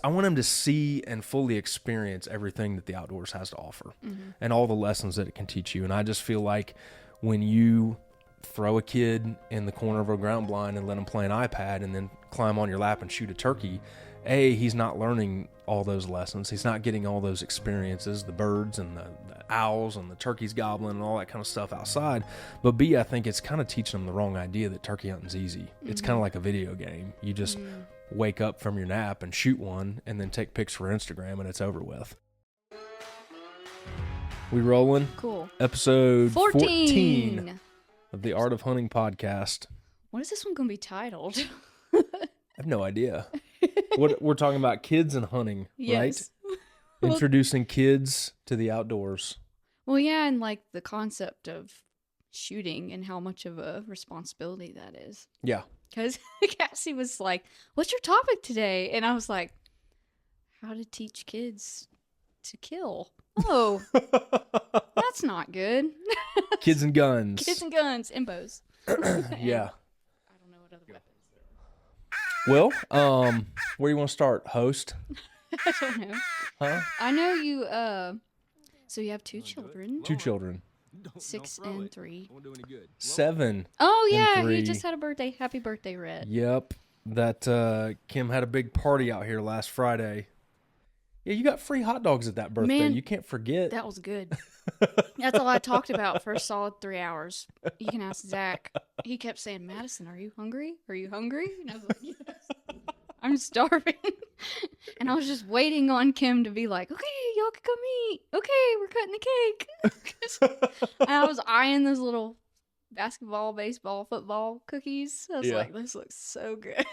I want him to see and fully experience everything that the outdoors has to offer, and all the lessons that it can teach you. And I just feel like when you throw a kid in the corner of a ground blind and let him play an iPad and then climb on your lap and shoot a turkey, he's not learning all those lessons. He's not getting all those experiences, the birds and the owls and the turkeys gobbling and all that kind of stuff outside. But B, I think it's kind of teaching them the wrong idea that turkey hunting's easy. It's kind of like a video game. You just wake up from your nap and shoot one and then take pics for Instagram and it's over with. We rolling? Cool. Episode 14 of the Art of Hunting podcast. What is this one going to be titled? I have no idea. What we're talking about, kids and hunting, right? Introducing kids to the outdoors. Well, yeah, and like the concept of shooting and how much of a responsibility that is. Yeah. Because Cassie was like, "What's your topic today?" And I was like, "How to teach kids to kill." Oh, that's not good. Kids and guns. Kids and guns and bows. Yeah. I don't know what other weapons. Well, where do you want to start? Host? I don't know. Huh? I know you, so you have 2 children. 2 children. 6 and 3. 7. Oh, yeah. 3. He just had a birthday. Happy birthday, Rhett. Yep. That Kim had a big party out here last Friday. Yeah, you got free hot dogs at that birthday. Man, you can't forget. That was good. That's all I talked about for a solid 3 hours. You can ask Zach. He kept saying, "Madison, are you hungry? Are you hungry?" And I was like, "Yes. I'm starving." And I was just waiting on Kim to be like, "Okay, y'all can come eat. Okay, we're cutting the cake." And I was eyeing those little basketball, baseball, football cookies. I was like, "This looks so good."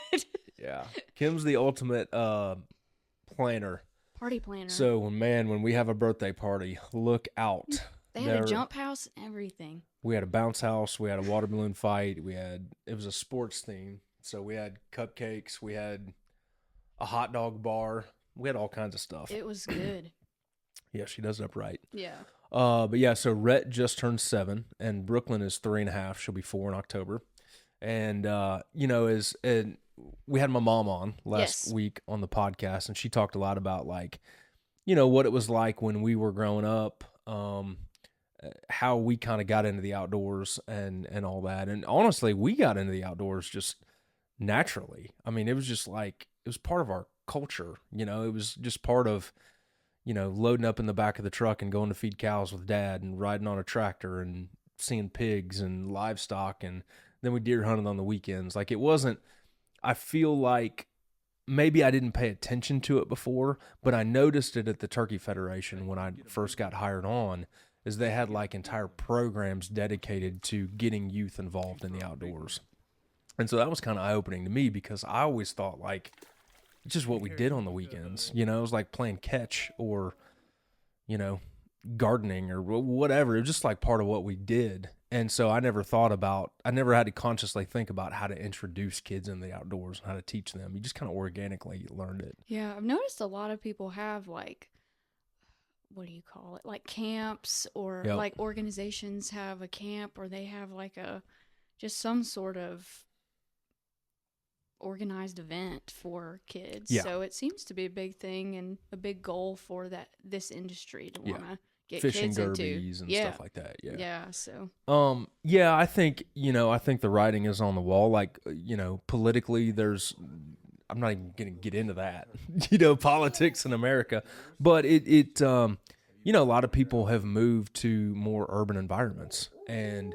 Yeah. Kim's the ultimate planner. Party planner. So, when we have a birthday party, look out. They had a jump house and everything. We had a bounce house. We had a water balloon fight. It was a sports theme. So we had cupcakes. We had a hot dog bar. We had all kinds of stuff. It was good. Yeah, she does it up right. Yeah. But yeah, so Rhett just turned 7 and Brooklyn is 3.5. She'll be 4 in October. And, we had my mom on last week on the podcast, and she talked a lot about what it was like when we were growing up, how we kind of got into the outdoors and all that. And honestly, we got into the outdoors just naturally. I mean, it was just it was part of our culture. It was just part of, loading up in the back of the truck and going to feed cows with Dad and riding on a tractor and seeing pigs and livestock. And then we deer hunted on the weekends. It wasn't, I feel like maybe I didn't pay attention to it before, but I noticed it at the Turkey Federation when I first got hired on, is they had entire programs dedicated to getting youth involved in the outdoors. And so that was kind of eye-opening to me because I always thought it's just what we did on the weekends. It was like playing catch or, gardening or whatever. It was just part of what we did. And so I never had to consciously think about how to introduce kids in the outdoors and how to teach them. You just kind of organically learned it. Yeah, I've noticed a lot of people have what do you call it? Camps or organizations have a camp or they have just some sort of organized event for kids. Yeah. So it seems to be a big thing and a big goal for this industry to want to get fishing kids derbies into. And stuff like that. Yeah. Yeah. So. I think the writing is on the wall. Politically, I'm not even going to get into that, politics in America, but a lot of people have moved to more urban environments, and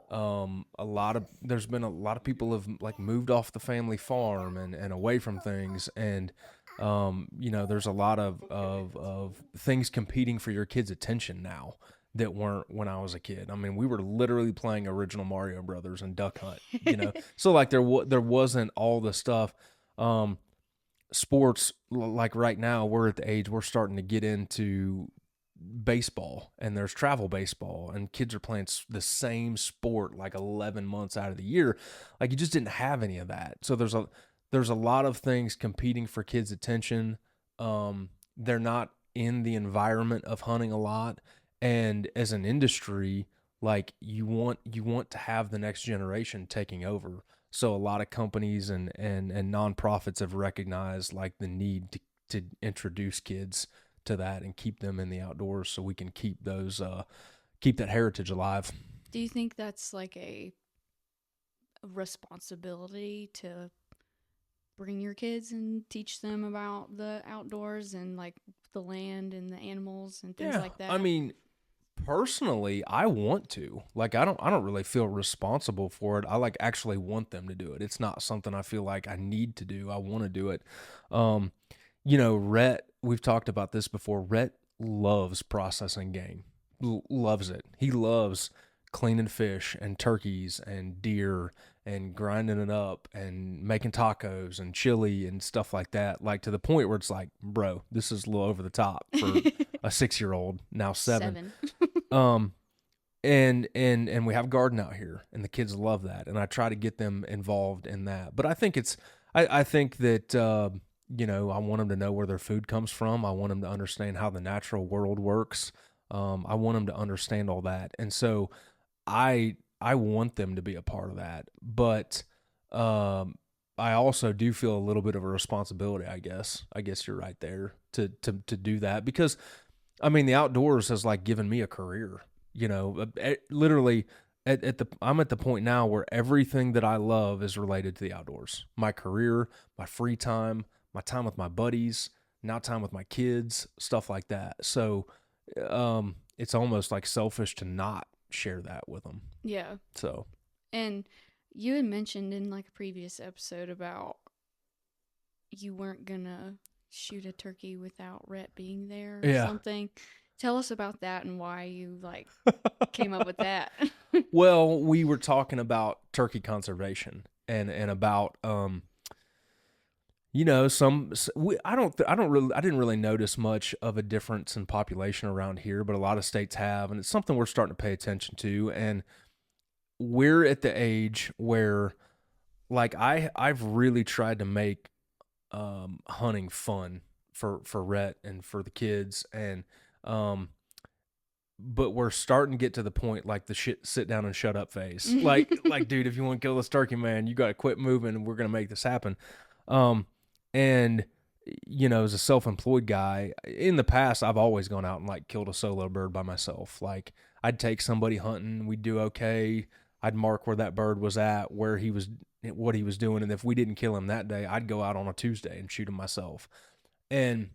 there's been a lot of people have moved off the family farm and away from things, and there's a lot of things competing for your kids' attention now that weren't when I was a kid. I mean, we were literally playing original Mario Brothers and Duck Hunt, so there wasn't all the stuff. Sports, right now, we're at the age we're starting to get into baseball, and there's travel baseball, and kids are playing the same sport 11 months out of the year. You just didn't have any of that. So there's a lot of things competing for kids' attention. They're not in the environment of hunting a lot, and as an industry, you want to have the next generation taking over. So a lot of companies and nonprofits have recognized like the need to introduce kids to that and keep them in the outdoors so we can keep those keep that heritage alive. Do you think that's like a responsibility to bring your kids and teach them about the outdoors and like the land and the animals and things like that? I mean, personally, I want to. Like I don't really feel responsible for it. I like actually want them to do it. It's not something I feel like I need to do. I want to do it. Rhett, we've talked about this before. Rhett loves processing game. Loves it. He loves cleaning fish and turkeys and deer and grinding it up and making tacos and chili and stuff like that. Like to the point where it's like, bro, this is a little over the top for a 6-year-old, now 7. And we have a garden out here and the kids love that. And I try to get them involved in that. But I think I think that, I want them to know where their food comes from. I want them to understand how the natural world works. I want them to understand all that. And so I want them to be a part of that. But I also do feel a little bit of a responsibility, I guess. I guess you're right there to do that because, I mean, the outdoors has like given me a career, literally I'm at the point now where everything that I love is related to the outdoors. My career, my free time, my time with my buddies, now time with my kids, stuff like that. So, it's almost like selfish to not share that with them. Yeah. So. And you had mentioned in like a previous episode about you weren't gonna shoot a turkey without Rhett being there or something. Tell us about that and why you like came up with that. Well, we were talking about turkey conservation and about I didn't really notice much of a difference in population around here, but a lot of states have, and it's something we're starting to pay attention to. And we're at the age where, like, I've really tried to make hunting fun for Rhett and for the kids, and but we're starting to get to the point like the sit down and shut up phase. like dude, if you want to kill this turkey, man, you got to quit moving, and we're gonna make this happen. And, as a self-employed guy, in the past, I've always gone out and like killed a solo bird by myself. Like I'd take somebody hunting, we'd do okay. I'd mark where that bird was at, what he was doing. And if we didn't kill him that day, I'd go out on a Tuesday and shoot him myself. And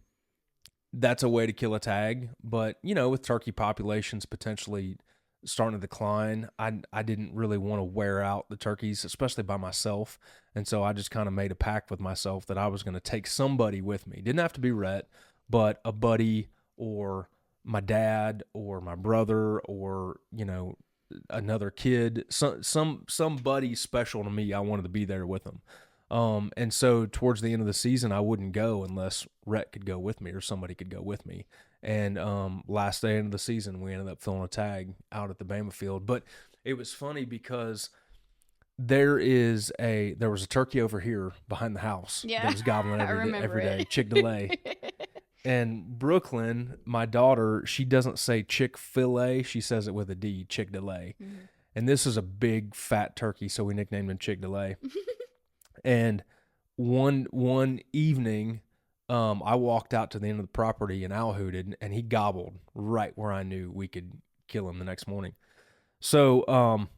that's a way to kill a tag. But, with turkey populations potentially starting to decline, I didn't really want to wear out the turkeys, especially by myself. And so I just kind of made a pact with myself that I was going to take somebody with me. Didn't have to be Rhett, but a buddy or my dad or my brother or, another kid, somebody special to me. I wanted to be there with them. And so towards the end of the season, I wouldn't go unless Rhett could go with me or somebody could go with me. And last day of the season, we ended up filling a tag out at the Bama field. But it was funny because there was a turkey over here behind the house that was gobbling every day, Chick-fil-A. And Brooklyn, my daughter, she doesn't say Chick-fil-A, she says it with a D, Chick-fil-A. Mm-hmm. And this is a big fat turkey, so we nicknamed him Chick-fil-A. And one evening, I walked out to the end of the property and owl hooted, and he gobbled right where I knew we could kill him the next morning. So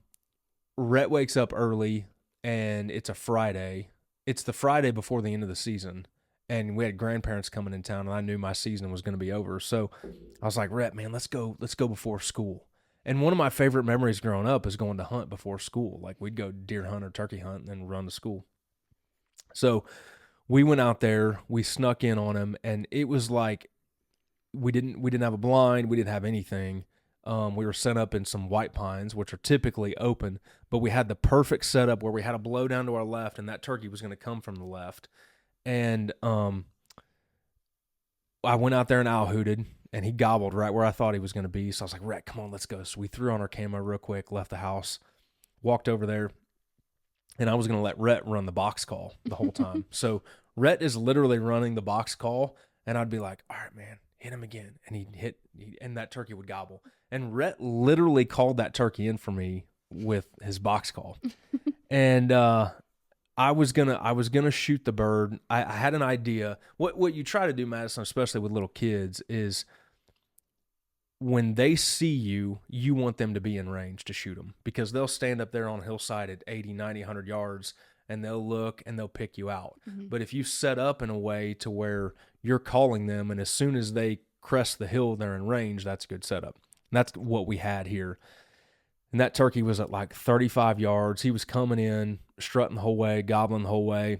Rhett wakes up early, and it's a Friday. It's the Friday before the end of the season, and we had grandparents coming in town, and I knew my season was going to be over. So I was like, Rhett, man, let's go before school. And one of my favorite memories growing up is going to hunt before school. Like we'd go deer hunt or turkey hunt and then run to school. So we went out there, we snuck in on him, and it was like we didn't have a blind, we didn't have anything. We were set up in some white pines, which are typically open, but we had the perfect setup where we had a blow down to our left, and that turkey was going to come from the left. And I went out there and owl hooted, and he gobbled right where I thought he was going to be. So I was like, Rhett, come on, let's go. So we threw on our camo real quick, left the house, walked over there. And I was going to let Rhett run the box call the whole time. So Rhett is literally running the box call, and I'd be like, all right, man, hit him again. And and that turkey would gobble. And Rhett literally called that turkey in for me with his box call. And I was gonna shoot the bird. I had an idea. What you try to do, Madison, especially with little kids, is when they see you, you want them to be in range to shoot them, because they'll stand up there on a hillside at 80, 90, 100 yards and they'll look and they'll pick you out. Mm-hmm. But if you set up in a way to where you're calling them, and as soon as they crest the hill, they're in range, that's a good setup. And that's what we had here. And that turkey was at like 35 yards. He was coming in, strutting the whole way, gobbling the whole way,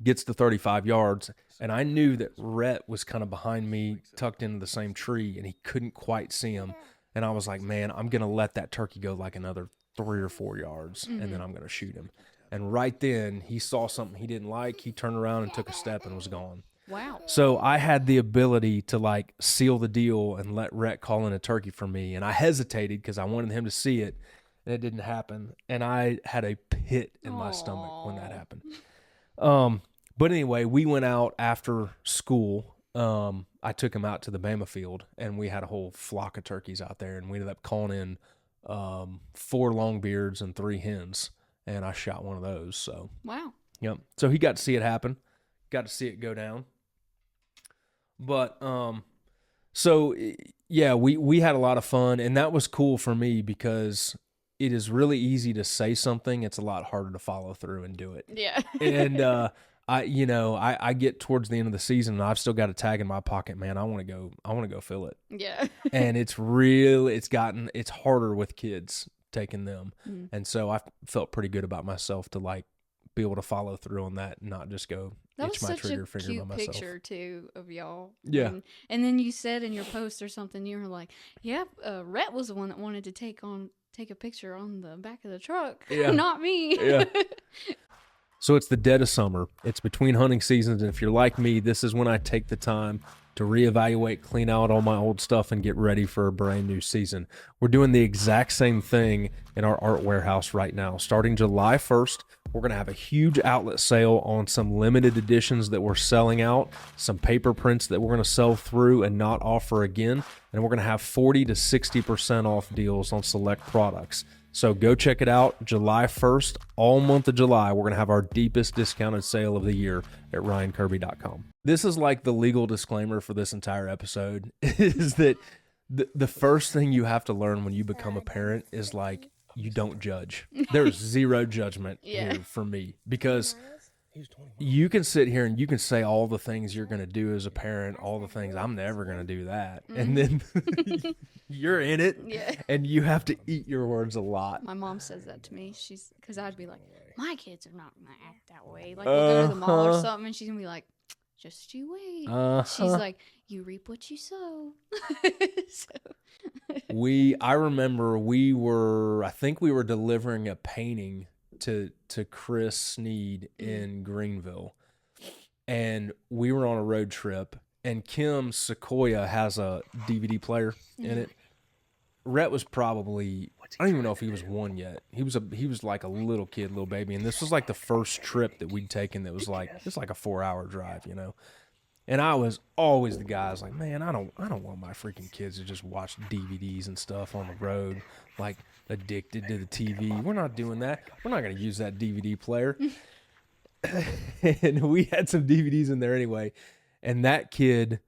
gets to 35 yards. And I knew that Rhett was kind of behind me, tucked into the same tree, and he couldn't quite see him. And I was like, man, I'm going to let that turkey go like another 3 or 4 yards, and then I'm going to shoot him. And right then, he saw something he didn't like. He turned around and took a step and was gone. Wow. So I had the ability to like seal the deal and let Rhett call in a turkey for me. And I hesitated because I wanted him to see it, and it didn't happen. And I had a pit in my stomach when that happened. But anyway, we went out after school. I took him out to the Bama field, and we had a whole flock of turkeys out there, and we ended up calling in 4 longbeards and 3 hens, and I shot one of those. So wow. Yep. So he got to see it happen, got to see it go down. But so yeah, we had a lot of fun, and that was cool for me because it is really easy to say something. It's a lot harder to follow through and do it. Yeah. And I get towards the end of the season and I've still got a tag in my pocket, man. I want to go fill it. Yeah. And it's harder with kids taking them. Mm. And so I felt pretty good about myself to like be able to follow through on that and not just go itch my trigger finger by myself. That was such a cute picture too of y'all. Yeah. And then you said in your post or something, you were like, yeah, Rhett was the one that wanted to take a picture on the back of the truck. Yeah. Not me. Yeah. So it's the dead of summer. It's between hunting seasons, and if you're like me, this is when I take the time to reevaluate, clean out all my old stuff, and get ready for a brand new season. We're doing the exact same thing in our art warehouse right now. Starting July 1st, we're going to have a huge outlet sale on some limited editions that we're selling out, some paper prints that we're going to sell through and not offer again, and we're going to have 40 to 60% off deals on select products. So go check it out. July 1st, all month of July, we're going to have our deepest discounted sale of the year at ryankirby.com. This is like the legal disclaimer for this entire episode, is that the first thing you have to learn when you become a parent is like, you don't judge. There's zero judgment here for me, because you can sit here and you can say all the things you're going to do as a parent, all the things, I'm never going to do that. Mm-hmm. And then you're in it and you have to eat your words a lot. My mom says that to me. Because I'd be like, my kids are not going to act that way. Like, we'll go to the mall or something, and she's going to be like, just you wait. She's like, you reap what you sow. I remember I think we were delivering a painting to Chris Sneed in Greenville, and we were on a road trip, and Kim Sequoia has a DVD player in it. Rhett was probably, I don't even know if he was 1 yet. He was like a little kid, little baby, and this was like the first trip that we'd taken that was like, it's like a 4-hour drive, you know. And I was always the guy, I was like, man, I don't want my freaking kids to just watch DVDs and stuff on the road, like addicted to the TV. We're not doing that. We're not going to use that DVD player. And we had some DVDs in there anyway. And that kid,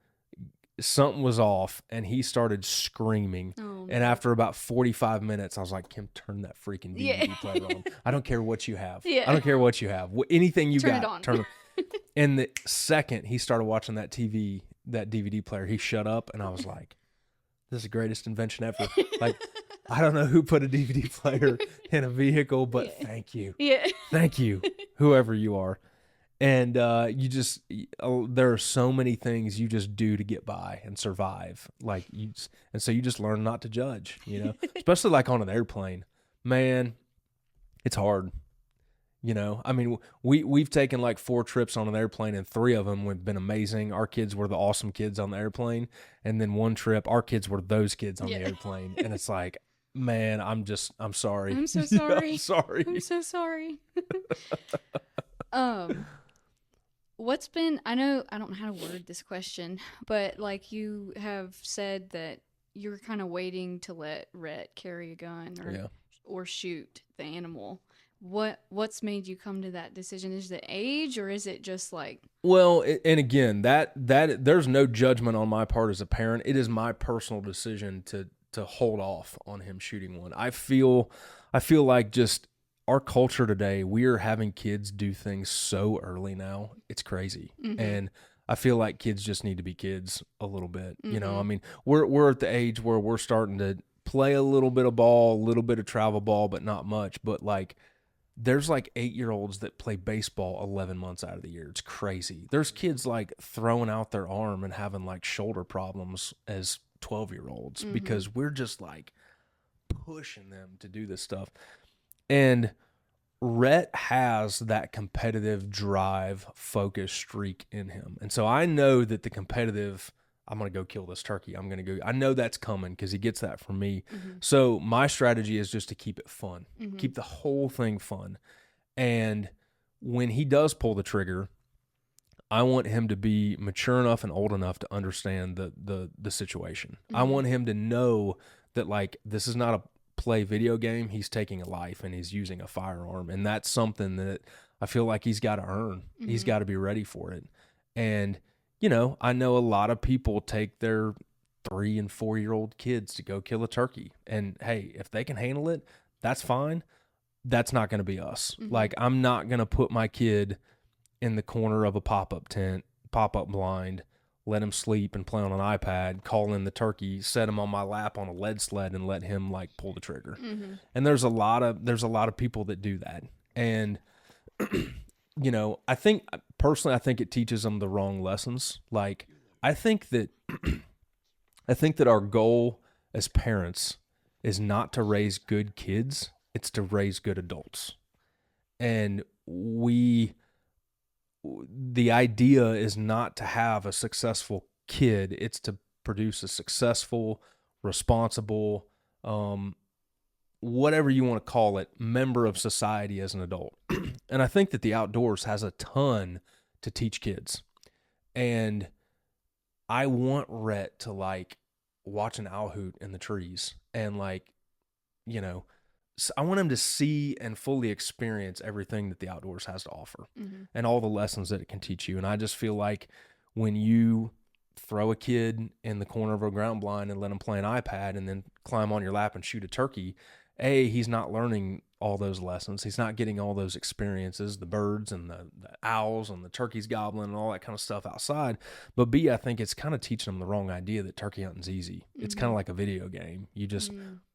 something was off, and he started screaming. Oh, and after about 45 minutes, I was like, Kim, turn that freaking DVD player on. I don't care what you have. I don't care what you have. Anything you got, it on. turn it on. And the second he started watching that DVD player, he shut up, and I was like, this is the greatest invention ever. Like, I don't know who put a DVD player in a vehicle, but thank you. Yeah. Thank you, whoever you are. And there are so many things you just do to get by and survive. And so you just learn not to judge, you know, especially like on an airplane. Man, it's hard. You know, I mean, we've taken like 4 trips on an airplane, and 3 of them have been amazing. Our kids were the awesome kids on the airplane. And then 1 trip, our kids were those kids on the airplane. And it's like, man, I'm sorry. I'm so sorry. I'm sorry. I'm so sorry. What's been, I don't know how to word this question, but like you have said that you're kind of waiting to let Rhett carry a gun or shoot the animal. what's made you come to that decision? Is it age, or is it just like? Well, and again, that there's no judgment on my part as a parent. It is my personal decision to hold off on him shooting one. I feel like just our culture today, we are having kids do things so early now. It's crazy. Mm-hmm. And I feel like kids just need to be kids a little bit. Mm-hmm. You know, I mean, we're at the age where we're starting to play a little bit of ball, a little bit of travel ball, but not much. But like, there's like 8-year-olds that play baseball 11 months out of the year. It's crazy. There's kids like throwing out their arm and having like shoulder problems as 12-year-olds because we're just like pushing them to do this stuff. And Rhett has that competitive drive, focus streak in him. And so I know that the competitive, I'm going to go kill this turkey. I know that's coming because he gets that from me. Mm-hmm. So my strategy is just to keep it fun, keep the whole thing fun. And when he does pull the trigger, I want him to be mature enough and old enough to understand the situation. Mm-hmm. I want him to know that like, this is not a play video game. He's taking a life and he's using a firearm. And that's something that I feel like he's got to earn. Mm-hmm. He's got to be ready for it. And you know, I know a lot of people take their 3 and 4-year-old kids to go kill a turkey. And hey, if they can handle it, that's fine. That's not going to be us. Mm-hmm. Like, I'm not going to put my kid in the corner of a pop-up tent, pop-up blind, let him sleep and play on an iPad, call in the turkey, set him on my lap on a lead sled and let him like pull the trigger. Mm-hmm. And there's a lot of people that do that. And you know, I think personally, I think it teaches them the wrong lessons. Like, I think that our goal as parents is not to raise good kids; it's to raise good adults. And the idea is not to have a successful kid; it's to produce a successful, responsible, whatever you want to call it, member of society as an adult. And I think that the outdoors has a ton to teach kids. And I want Rhett to like watch an owl hoot in the trees and like, you know, I want him to see and fully experience everything that the outdoors has to offer and all the lessons that it can teach you. And I just feel like when you throw a kid in the corner of a ground blind and let him play an iPad and then climb on your lap and shoot a turkey, he's not learning all those lessons. He's not getting all those experiences, the birds and the owls and the turkeys gobbling and all that kind of stuff outside. But B, I think it's kind of teaching them the wrong idea that turkey hunting's easy. It's kind of like a video game. You just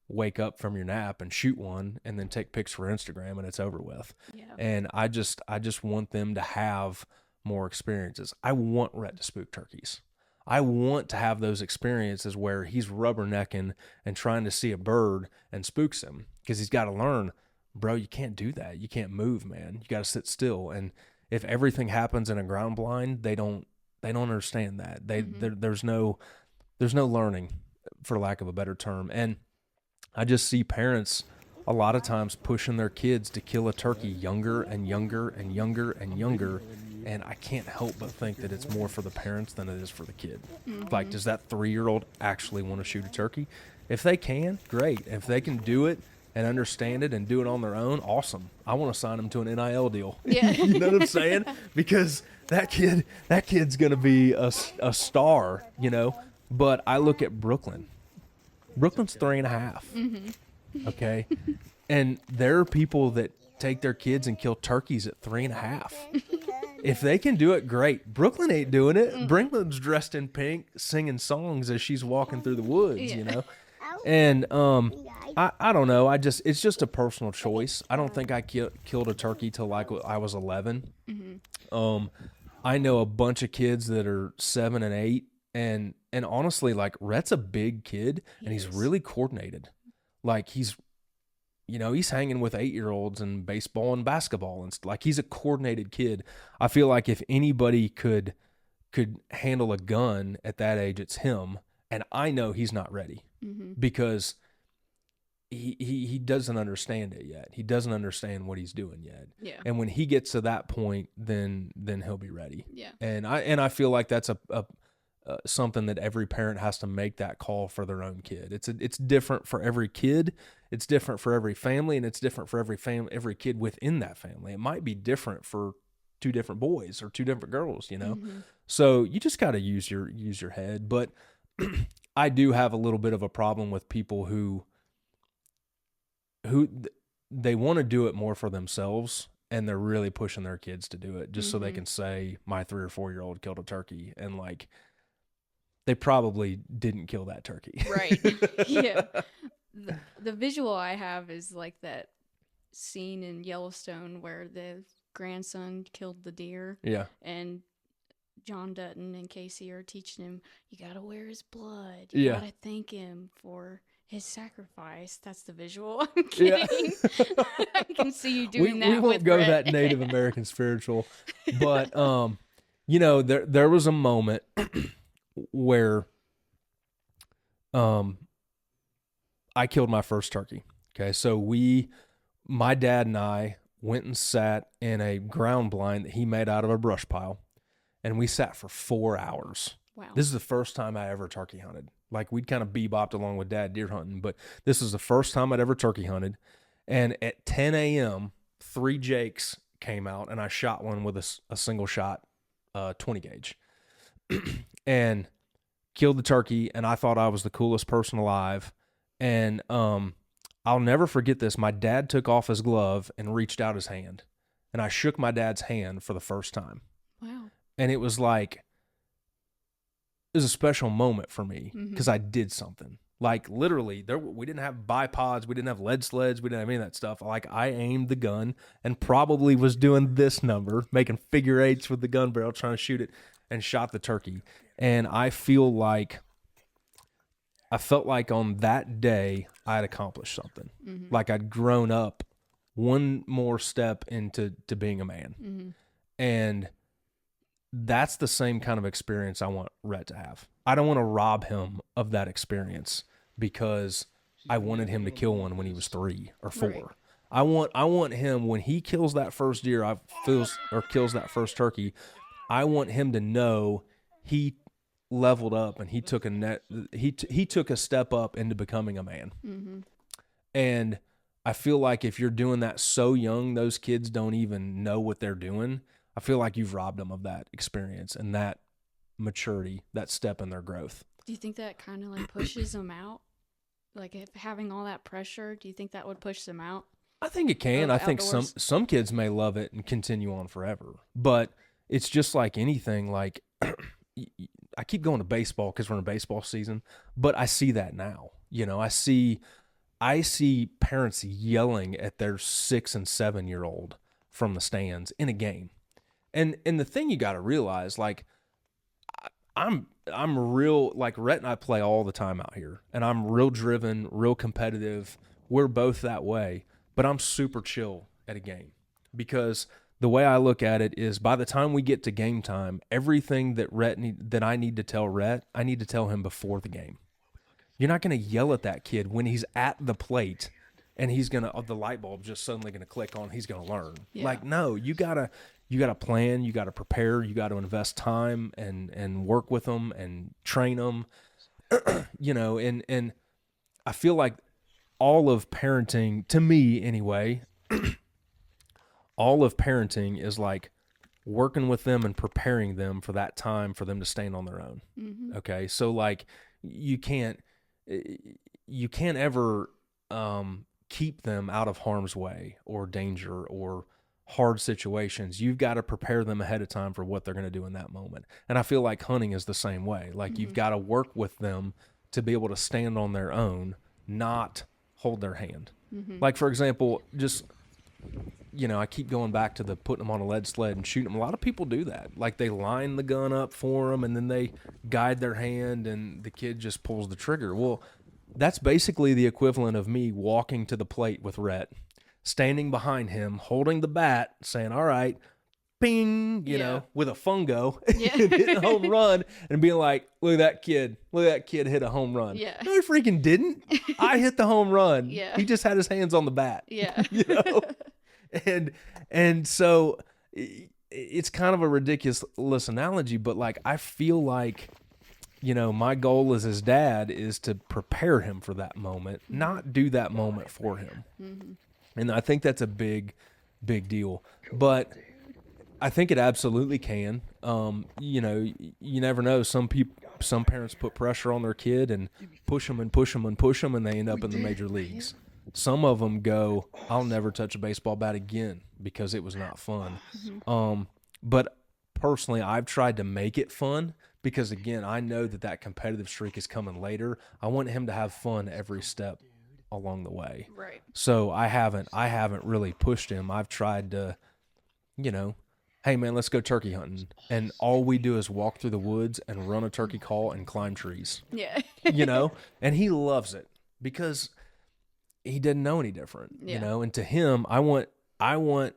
wake up from your nap and shoot one and then take pics for Instagram and it's over with. Yeah. And I just want them to have more experiences. I want Rhett to spook turkeys. I want to have those experiences where he's rubbernecking and trying to see a bird and spooks him because he's got to learn, bro, you can't do that. You can't move, man. You got to sit still. And if everything happens in a ground blind, they don't understand that. There's no learning, for lack of a better term. And I just see parents a lot of times pushing their kids to kill a turkey younger and younger and younger and younger. And I can't help but think that it's more for the parents than it is for the kid. Like, does that 3-year-old actually want to shoot a turkey? If they can, great. If they can do it and understand it and do it on their own, awesome. I want to sign them to an NIL deal. Yeah. You know what I'm saying? Because that kid's going to be a star, you know. But I look at Brooklyn. Brooklyn's 3.5. Okay? And there are people that take their kids and kill turkeys at 3.5. If they can do it, great. Brooklyn ain't doing it. Brooklyn's dressed in pink, singing songs as she's walking through the woods, you know. And I don't know. It's just a personal choice. I don't think I killed a turkey till like I was 11. I know a bunch of kids that are 7 and 8, and honestly, like Rhett's a big kid, and he's really coordinated. Like he's hanging with 8-year-olds and baseball and basketball and like he's a coordinated kid. I feel like if anybody could handle a gun at that age, it's him. And I know he's not ready because he doesn't understand it yet. He doesn't understand what he's doing yet. Yeah. And when he gets to that point, then he'll be ready. Yeah. And I feel like that's something that every parent has to make that call for their own kid. It's different for every kid. It's different for every family, and it's different for every kid within that family. It might be different for two different boys or two different girls, Mm-hmm. So you just got to use your head. But I do have a little bit of a problem with people who they want to do it more for themselves, and they're really pushing their kids to do it just so they can say my 3 or 4 year old killed a turkey, and like they probably didn't kill that turkey. Right. Yeah. The visual I have is like that scene in Yellowstone where the grandson killed the deer. Yeah. And John Dutton and Casey are teaching him, you gotta wear his blood. Yeah. You gotta thank him for his sacrifice. That's the visual I'm getting. Yeah. I can see you doing that. We won't go Rhett. that Native American spiritual, but there was a moment where I killed my first turkey. Okay, so my dad and I went and sat in a ground blind that he made out of a brush pile, and we sat for 4 hours. Wow. This is the first time I ever turkey hunted. Like, we'd kind of bebopped along with Dad deer hunting, but this is the first time I'd ever turkey hunted. And at 10 a.m., 3 jakes came out, and I shot one with a single shot 20 gauge and killed the turkey, and I thought I was the coolest person alive. And I'll never forget this. My dad took off his glove and reached out his hand, and I shook my dad's hand for the first time. Wow. And it was like, it was a special moment for me because I did something. Like, literally, we didn't have bipods, we didn't have lead sleds, we didn't have any of that stuff. Like, I aimed the gun and probably was doing this number, making figure eights with the gun barrel, trying to shoot it, and shot the turkey. And I felt like on that day I had accomplished something. Mm-hmm. Like, I'd grown up one more step into being a man. Mm-hmm. And that's the same kind of experience I want Rhett to have. I don't want to rob him of that experience because I wanted him to kill one when he was 3 or 4. Right. I want him, when he kills that first deer, kills that first turkey, I want him to know he leveled up and he took he took a step up into becoming a man. Mm-hmm. And I feel like if you're doing that so young, those kids don't even know what they're doing. I feel like you've robbed them of that experience and that maturity, that step in their growth. Do you think that kind of like pushes them out? Like, if having all that pressure, do you think that would push them out? I think it can. I think some kids may love it and continue on forever. But it's just like anything. Like, I keep going to baseball because we're in baseball season, but I see that now. I see parents yelling at their 6 and 7 year old from the stands in a game. And the thing you got to realize, like, I'm real, like, Rhett and I play all the time out here, and I'm real driven, real competitive. We're both that way, but I'm super chill at a game because the way I look at it is, by the time we get to game time, everything that I need to tell Rhett, I need to tell him before the game. You're not going to yell at that kid when he's at the plate and the light bulb just suddenly going to click on, he's going to learn. Yeah. Like, no, you gotta plan, you gotta prepare, you gotta invest time and work with them and train them, and I feel like all of parenting, to me anyway, all of parenting is like working with them and preparing them for that time for them to stand on their own. Mm-hmm. Okay. So, like, you can't ever keep them out of harm's way or danger or hard situations. You've got to prepare them ahead of time for what they're going to do in that moment. And I feel like hunting is the same way. Like, mm-hmm. You've got to work with them to be able to stand on their own, not hold their hand. Mm-hmm. Like, for example, just, I keep going back to the putting them on a lead sled and shooting them. A lot of people do that. Like, they line the gun up for them and then they guide their hand and the kid just pulls the trigger. Well, that's basically the equivalent of me walking to the plate with Rhett, standing behind him, holding the bat, saying, all right, ping, with a fungo, hitting a home run, and being like, look at that kid hit a home run. Yeah. No, he freaking didn't. I hit the home run. Yeah. He just had his hands on the bat. Yeah. And so it's kind of a ridiculous analogy, but like, I feel like my goal as his dad is to prepare him for that moment, not do that moment for him. And I think that's a big deal. But I think it absolutely can. You never know. Some parents put pressure on their kid and push them and push them and push them, and they end up in the major leagues. Some of them go, I'll never touch a baseball bat again because it was not fun. But personally, I've tried to make it fun because, again, I know that competitive streak is coming later. I want him to have fun every step along the way. Right. So I haven't really pushed him. I've tried to, hey man, let's go turkey hunting. And all we do is walk through the woods and run a turkey call and climb trees. Yeah. And he loves it because he didn't know any different, and to him, I want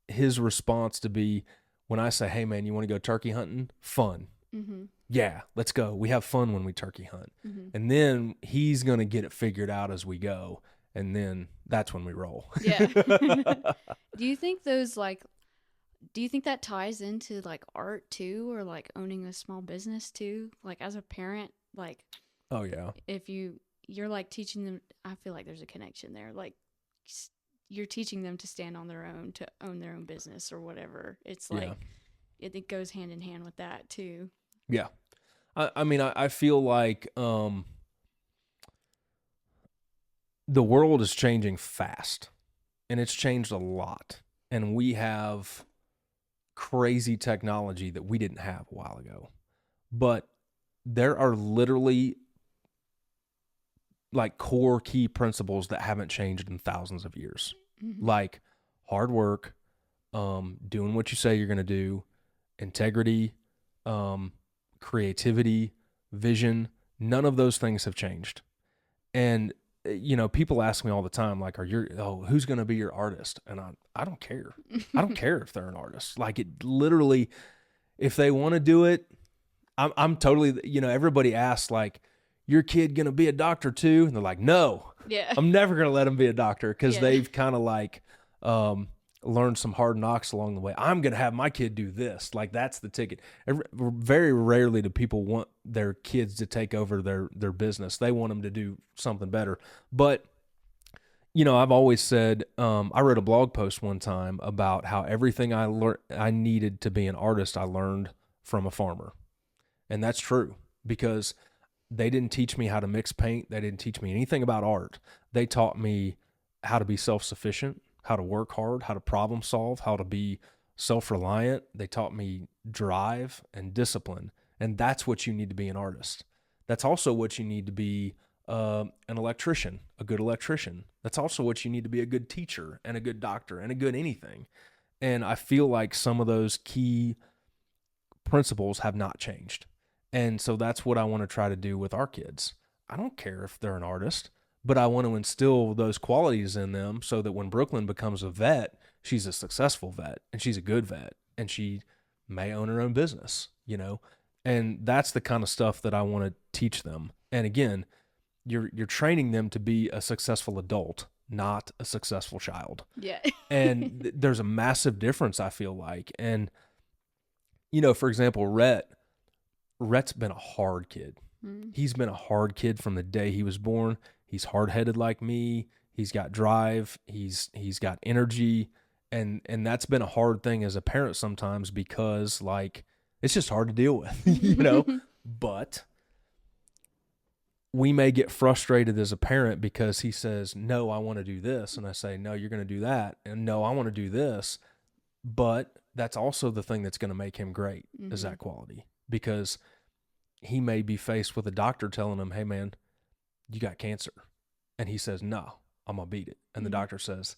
his response to be when I say, hey man, you want to go turkey hunting? Fun. Yeah, let's go. We have fun when we turkey hunt. And then he's going to get it figured out as we go. And then that's when we roll. Yeah. Do you think that ties into like art too, or like owning a small business too? Like as a parent, like, oh yeah, if you're like teaching them, I feel like there's a connection there. Like you're teaching them to stand on their own, to own their own business or whatever. It's like, it goes hand in hand with that too. Yeah. I mean, I feel like the world is changing fast, and it's changed a lot. And we have crazy technology that we didn't have a while ago. But there are literally like core key principles that haven't changed in thousands of years. Like hard work, doing what you say you're going to do, integrity, creativity, vision. None of those things have changed. And people ask me all the time, like, who's going to be your artist? And I don't care. I don't care if they're an artist. Like, it literally, if they want to do it, I'm totally, everybody asks, like, your kid going to be a doctor too? And they're like, no, I'm never going to let them be a doctor, because they've kind of like, learned some hard knocks along the way. I'm going to have my kid do this. Like, that's the ticket. Very rarely do people want their kids to take over their business. They want them to do something better. But, I've always said, I wrote a blog post one time about how everything I needed to be an artist, I learned from a farmer. And that's true, because they didn't teach me how to mix paint. They didn't teach me anything about art. They taught me how to be self-sufficient, how to work hard, how to problem solve, how to be self-reliant. They taught me drive and discipline. And that's what you need to be an artist. That's also what you need to be an electrician, a good electrician. That's also what you need to be a good teacher and a good doctor and a good anything. And I feel like some of those key principles have not changed. And so that's what I want to try to do with our kids. I don't care if they're an artist, but I want to instill those qualities in them so that when Brooklyn becomes a vet, she's a successful vet, and she's a good vet, and she may own her own business, and that's the kind of stuff that I want to teach them. And again, you're training them to be a successful adult, not a successful child. Yeah. And there's a massive difference, I feel like. And, for example, Rhett's been a hard kid. He's been a hard kid from the day he was born. He's hard-headed like me. He's got drive. He's got energy. And that's been a hard thing as a parent sometimes, because like, it's just hard to deal with, but we may get frustrated as a parent because he says, no, I want to do this. And I say, no, you're going to do that. And no, I want to do this. But that's also the thing that's going to make him great, is that quality, because he may be faced with a doctor telling him, hey man, you got cancer. And he says, no, I'm going to beat it. And the doctor says,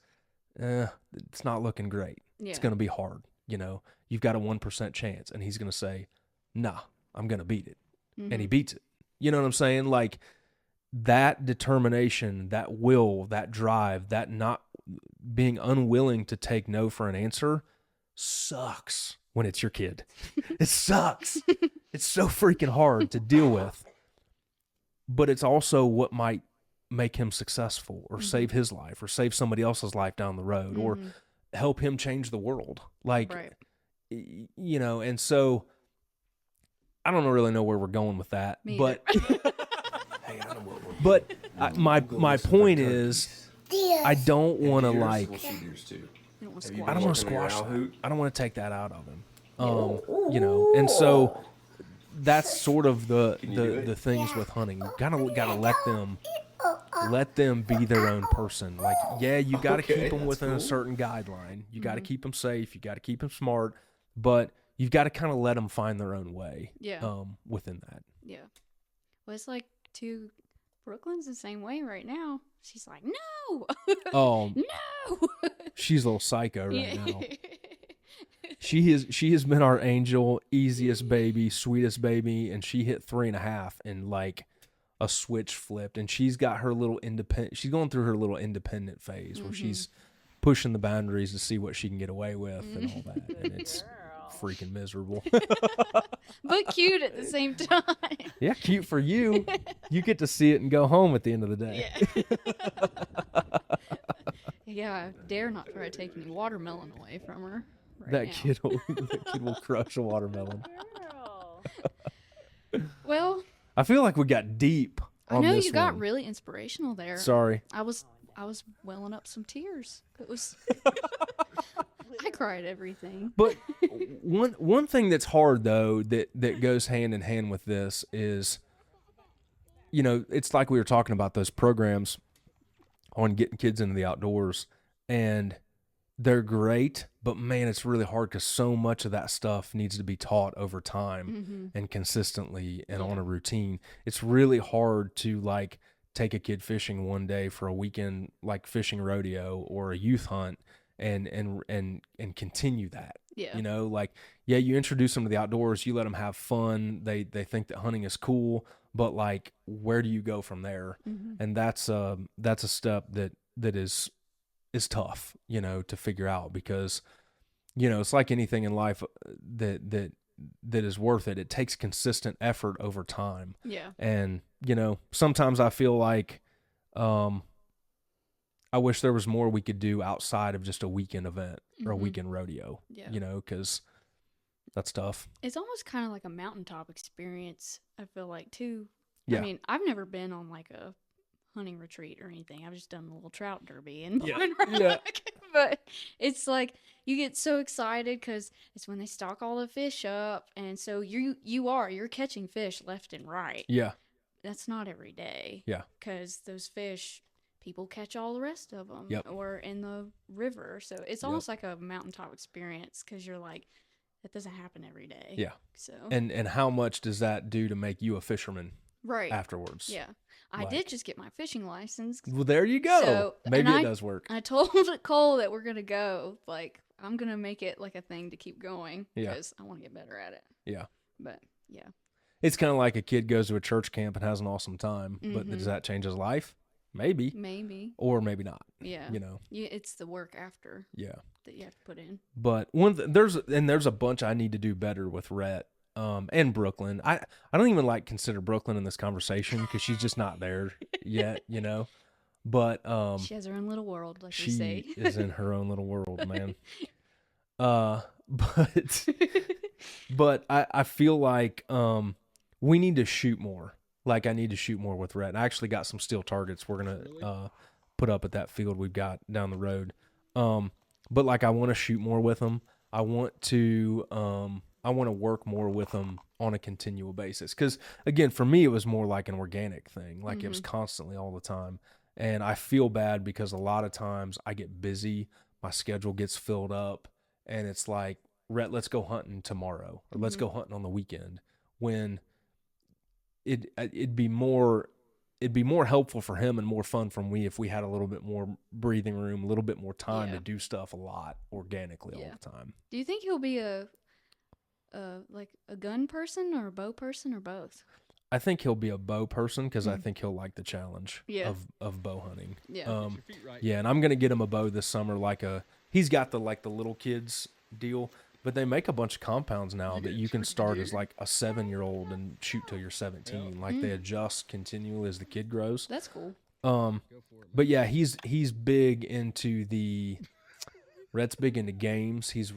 it's not looking great. Yeah. It's going to be hard. You've got a 1% chance. And he's going to say, nah, I'm going to beat it. And he beats it. You know what I'm saying? Like, that determination, that will, that drive, that not being unwilling to take no for an answer sucks when it's your kid. It sucks. It's so freaking hard to deal with. But it's also what might make him successful, or save his life, or save somebody else's life down the road, or help him change the world. Like, and so I don't really know where we're going with that, Me but Hey, I know what we're but my point is, I don't want to like. We'll see deers too. You don't want Have you I don't want to working on your squash owl that. hoot? I don't want to take that out of him. You know, and so that's sort of the things with hunting. You gotta let them be their own person. Like, yeah, you gotta keep them within a certain guideline. You gotta keep them safe. You gotta keep them smart, but you've got to kind of let them find their own way. Yeah. Within that. Yeah. Well, it's like Brooklyn's the same way right now. She's like, no. Oh, no. She's a little psycho right now. She has been our angel, easiest baby, sweetest baby, and she hit 3.5 and like a switch flipped, and she's got her little independent. She's going through her little independent phase where she's pushing the boundaries to see what she can get away with and all that, and it's freaking miserable. But cute at the same time. Yeah, cute for you. You get to see it and go home at the end of the day. Yeah, I dare not try to take any watermelon away from her. That kid will crush a watermelon. Well, I feel like we got deep on I know this you got one. really inspirational there. Sorry. I was welling up some tears. It was I cried everything. But one thing that's hard though that goes hand in hand with this is, you know, it's like we were talking about those programs on getting kids into the outdoors, and they're great, but man, it's really hard because so much of that stuff needs to be taught over time and consistently and on a routine. It's really hard to like take a kid fishing one day for a weekend, like fishing rodeo or a youth hunt, and continue that. Yeah. You know, like, yeah, you introduce them to the outdoors, you let them have fun. They think that hunting is cool, but like, where do you go from there? And that's a step that is tough, you know, to figure out, because, you know, it's like anything in life that is worth it. It takes consistent effort over time. Yeah. And, you know, sometimes I feel like, I wish there was more we could do outside of just a weekend event or a weekend rodeo, you know, because that's tough. It's almost kind of like a mountaintop experience, I feel like, too. Yeah. I mean, I've never been on like a hunting retreat or anything. I've just done a little trout derby and but it's like you get so excited because it's when they stock all the fish up, and so you're catching fish left and right. Yeah. That's not every day. Yeah. Because those fish, people catch all the rest of them, Yep. or in the river. So it's almost like a mountaintop experience, because you're like, that doesn't happen every day. Yeah. So and how much does that do to make you a fisherman right afterwards? Yeah. I did just get my fishing license. Well, there you go. So, maybe it does work. I told Cole that we're gonna go. Like, I'm gonna make it like a thing to keep going, because I want to get better at it. Yeah. But yeah. It's kind of like a kid goes to a church camp and has an awesome time, but does that change his life? Maybe. Maybe. Or maybe not. Yeah. You know. Yeah, it's the work after. Yeah. That you have to put in. But there's a bunch I need to do better with Rhett, and Brooklyn. I don't even like consider Brooklyn in this conversation because she's just not there yet, you know. But she has her own little world, like we she say. is in her own little world, man. But I feel like we need to shoot more. Like, I need to shoot more with Rhett. I actually got some steel targets we're gonna put up at that field we've got down the road. But like, I want to shoot more with them. I want to work more with them on a continual basis. Because again, for me, it was more like an organic thing. Like, it was constantly all the time. And I feel bad because a lot of times I get busy, my schedule gets filled up, and it's like, Rhett, let's go hunting tomorrow, or let's go hunting on the weekend, when it'd be more helpful for him and more fun for me if we had a little bit more breathing room, a little bit more time to do stuff a lot organically all the time. Do you think he'll be a gun person or a bow person, or both? I think he'll be a bow person because I think he'll like the challenge of bow hunting. Yeah. Yeah, and I'm gonna get him a bow this summer. He's got the little kids deal, but they make a bunch of compounds now that you can start as like a 7-year-old and shoot till you're 17. Like, they adjust continually as the kid grows. That's cool. But yeah, he's big into Rhett's big into games. He's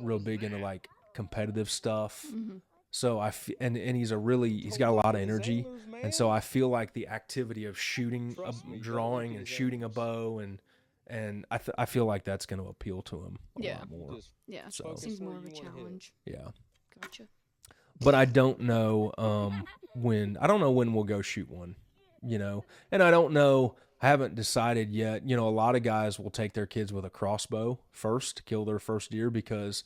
real big into like competitive stuff. So and he's he's got a lot of energy, and so I feel like the activity of shooting, drawing, and shooting a bow, and I feel like that's going to appeal to him a lot more. Yeah, so seems more of a challenge. Yeah, Gotcha. but I don't know when we'll go shoot one, and I don't know. I haven't decided yet. A lot of guys will take their kids with a crossbow first to kill their first deer because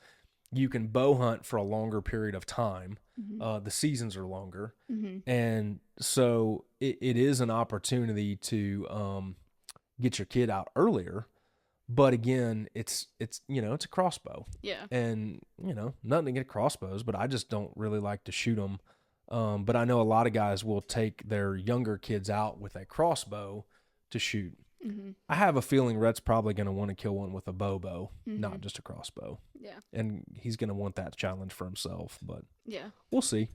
you can bow hunt for a longer period of time. Mm-hmm. The seasons are longer. Mm-hmm. And so it is an opportunity to get your kid out earlier. But again, it's a crossbow. Yeah. And, nothing to get crossbows, but I just don't really like to shoot them. But I know a lot of guys will take their younger kids out with a crossbow to shoot. Mm-hmm. I have a feeling Rhett's probably going to want to kill one with a bow, not just a crossbow. Yeah. And he's going to want that challenge for himself, but yeah, we'll see.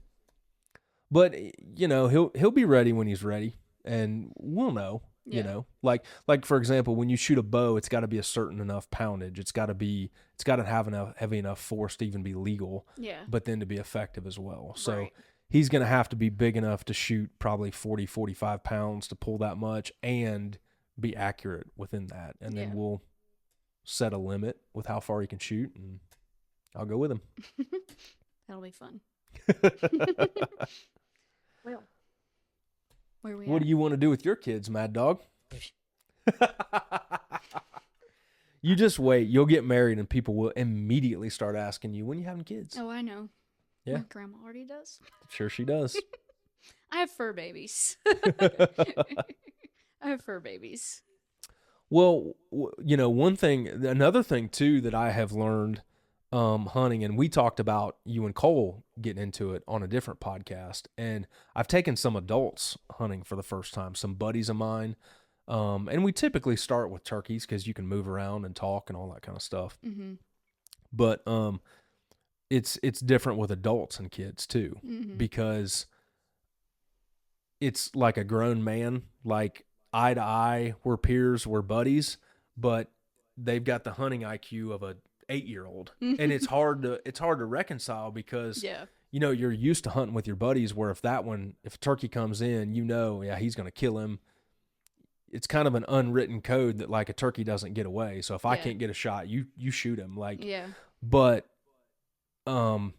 But he'll be ready when he's ready, and we'll know. Like for example, when you shoot a bow, it's got to be a certain enough poundage. It's got to have enough heavy enough force to even be legal. Yeah. But then to be effective as well. So right. He's going to have to be big enough to shoot probably 40, 45 pounds to pull that much and be accurate within that. And then we'll set a limit with how far he can shoot, and I'll go with him. That'll be fun. Well, where we What do you want to do with your kids, Mad Dog? You just wait. You'll get married and people will immediately start asking you, when you having kids? Oh, I know. Yeah. My grandma already does. Sure she does. I have fur babies. I have fur babies. Well, another thing too that I have learned hunting, and we talked about you and Cole getting into it on a different podcast, and I've taken some adults hunting for the first time, some buddies of mine, and we typically start with turkeys because you can move around and talk and all that kind of stuff. Mm-hmm. But it's different with adults and kids too, because it's like a grown man, like eye to eye, we're peers, we're buddies, but they've got the hunting IQ of a 8-year-old, and it's hard to reconcile because you're used to hunting with your buddies, where if a turkey comes in, he's going to kill him. It's kind of an unwritten code that like a turkey doesn't get away. So if I can't get a shot, you shoot him. But I'll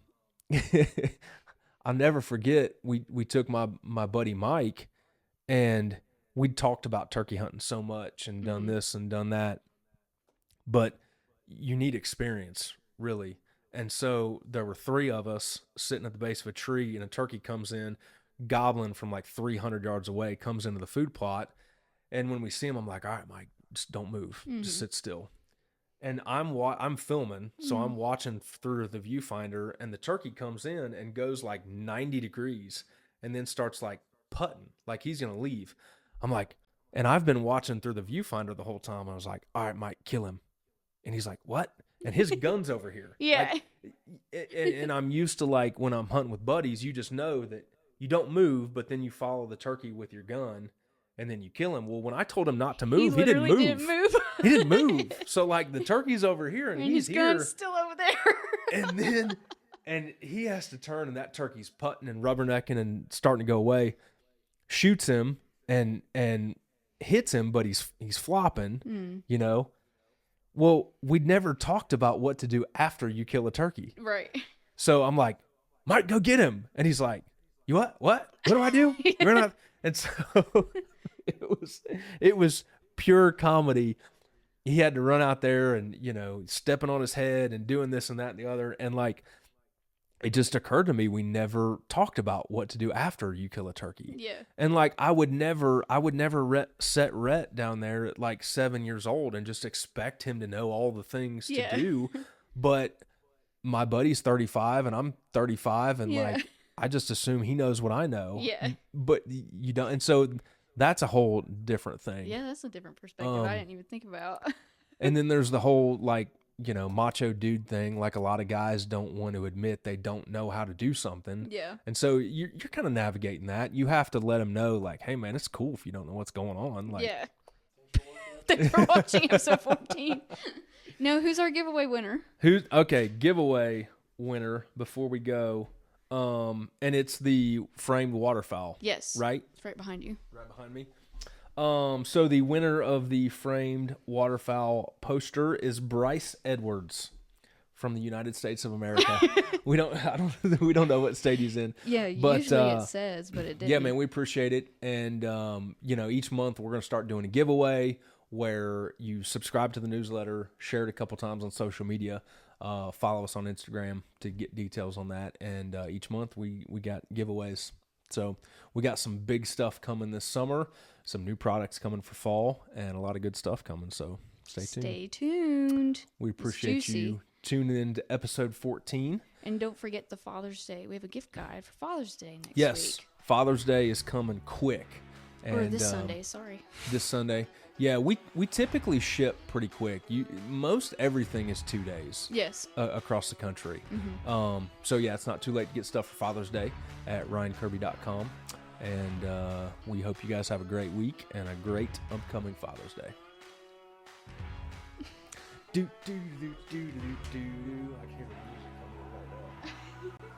never forget, we took my buddy Mike, and we talked about turkey hunting so much and done this and done that, but you need experience, really. And so there were 3 of us sitting at the base of a tree, and a turkey comes in, gobbling from like 300 yards away, comes into the food plot. And when we see him, I'm like, all right, Mike, just don't move. Just sit still. And I'm filming, so I'm watching through the viewfinder, and the turkey comes in and goes like 90 degrees and then starts like putting, like he's going to leave. I'm like, and I've been watching through the viewfinder the whole time. I was like, all right, Mike, kill him. And he's like, what? And his gun's over here. Yeah. And I'm used to, like, when I'm hunting with buddies, you just know that you don't move, but then you follow the turkey with your gun, and then you kill him. Well, when I told him not to move, he didn't move. He didn't move. So, like, the turkey's over here, and he's his here. gun's still over there. And he has to turn, and that turkey's putting and rubbernecking and starting to go away. Shoots him and hits him, but he's flopping, Well, we'd never talked about what to do after you kill a turkey. Right. So I'm like, Mike, go get him. And he's like, you what? What do I do? We're not. And so it was pure comedy. He had to run out there and, stepping on his head and doing this and that and the other. And like, it just occurred to me, we never talked about what to do after you kill a turkey. Yeah. And like, I would never set Rhett down there at like 7 years old and just expect him to know all the things to do. But my buddy's 35 and I'm 35, and like, I just assume he knows what I know. Yeah. But you don't. And so that's a whole different thing. Yeah, that's a different perspective I didn't even think about. And then there's the whole, like, macho dude thing. Like, a lot of guys don't want to admit they don't know how to do something. Yeah. And so you're kind of navigating that. You have to let them know, like, hey, man, it's cool if you don't know what's going on. Like, yeah. Thanks for watching episode 14. No, who's our giveaway winner? Okay, giveaway winner before we go. and it's the framed waterfowl. Yes. Right? It's right behind you. Right behind me. So the winner of the framed waterfowl poster is Bryce Edwards from the United States of America. we don't know what state he's in. Yeah, but, usually it says, but it didn't. Yeah, man, we appreciate it. And, each month we're going to start doing a giveaway where you subscribe to the newsletter, share it a couple times on social media, follow us on Instagram to get details on that. And each month we got giveaways. So we got some big stuff coming this summer, some new products coming for fall, and a lot of good stuff coming. So stay tuned. We appreciate you tuning in to episode 14. And don't forget the Father's Day. We have a gift guide for Father's Day next week. Yes, Father's Day is coming quick. Or this Sunday, sorry. This Sunday. Yeah, we typically ship pretty quick. Most everything is 2 days. Yes. Across the country. Mm-hmm. So yeah, it's not too late to get stuff for Father's Day at ryankirby.com. And we hope you guys have a great week and a great upcoming Father's Day. I can't remember the music coming right now.